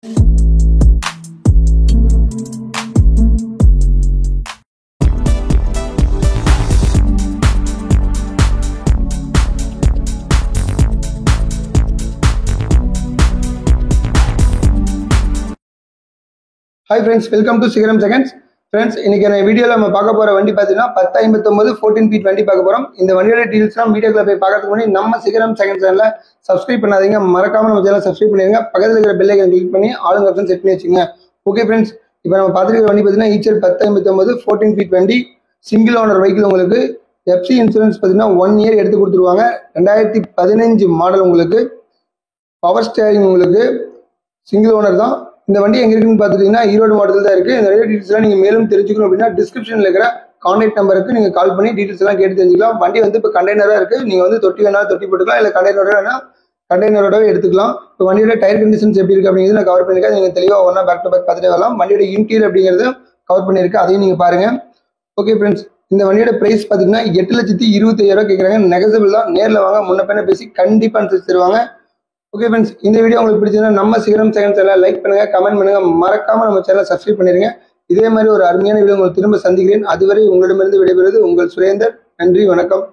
Hi friends, welcome to Sigaram Seconds. Friends, இன்னைக்கு இந்த வீடியோல நம்ம பார்க்க போற வண்டி பார்த்தீங்கன்னா 1059 14 feet வண்டி பார்க்க போறோம். இந்த வண்டியோட டீடைல்ஸ்லாம் வீடியோக்குள்ள போய் பார்க்கறதுக்கு முன்னாடி நம்ம சிகரம் செகண்ட் சேனலை சப்ஸ்கிரைப் பண்ணாதீங்க, மறக்காம நம்ம சேனலை சப்ஸ்கிரைப் பண்ணிருங்க. பக்கத்துல இருக்கிற பெல் ஐகானை கிளிக் பண்ணி ஆல் ஆப்ஷன் செட் பண்ணி வச்சுங்க. ஓகே ஃப்ரெண்ட்ஸ், இப்போ நம்ம பார்த்துருக்கிற வண்டி பார்த்தீங்கன்னா ஈச்சர் 1059 14 feet வண்டி, சிங்கிள் ஓனர் வெஹிக்கிள். உங்களுக்கு எஃப்சி இன்சூரன்ஸ் பார்த்தீங்கன்னா 1 year எடுத்து கொடுத்துருவாங்க. 2015 மாடல். உங்களுக்கு பவர் ஸ்டேரிங், உங்களுக்கு சிங்கிள் ஓனர் தான். இந்த வண்டி எங்க இருக்குன்னு பாத்துட்டீங்கன்னா ஈரோடு மாவட்டத்தில் தான் இருக்கு. இந்த டீடைல்ஸ் எல்லாம் நீங்க மேலும் தெரிஞ்சுக்கணும் அப்படின்னா டிஸ்கிரிப்ஷன்ல இருக்கிற கான்டாக்ட் நம்பருக்கு நீங்க கால் பண்ணி டீடைல்ஸ் எல்லாம் கேட்டு தெரிஞ்சுக்கலாம். வண்டி வந்து இப்போ கண்டெய்னரா இருக்கு. நீங்க வந்து தொட்டி வேணாலும் தொட்டி போட்டுக்கலாம், இல்ல கண்டெய்னரோடவே எடுத்துக்கலாம். இப்போ வண்டியோட டயர் கண்டிஷன்ஸ் எப்படி இருக்கு அப்படிங்கிறது நான் கவர் பண்ணிருக்கேன். நீங்க தெளிவா ஒன்னா பேக் டு பேக் பார்த்துட்டே வரலாம். வண்டியோட இன்டீரியர் அப்படிங்கிறது கவர் பண்ணிருக்கு, அதையும் நீங்க பாருங்க. ஓகே ஃப்ரெண்ட்ஸ், இந்த வண்டியோட பிரைஸ் பாத்தீங்கன்னா 8,25,000 கேட்கறாங்க. நெகசபிள் தான். நேரில் வாங்க, முன்ன பின்ன பேசி கண்டிப்பா அனுசரிச்சு தருவாங்க. ஓகே ஃப்ரெண்ட்ஸ், இந்த வீடியோ உங்களுக்கு பிடிச்சதுன்னா நம்ம சிகரம் செகண்ட் சேனலை லைக் பண்ணுங்க, கமெண்ட் பண்ணுங்க, மறக்காம நம்ம சேனலை சப்ஸ்கிரைப் பண்ணிருங்க. இதே மாதிரி ஒரு அருமையான வீடியோ உங்களுக்கு திரும்ப சந்திக்கிறேன். அதுவரை உங்களிடமிருந்து விடைபெறுவது உங்கள் சுரேந்தர். நன்றி, வணக்கம்.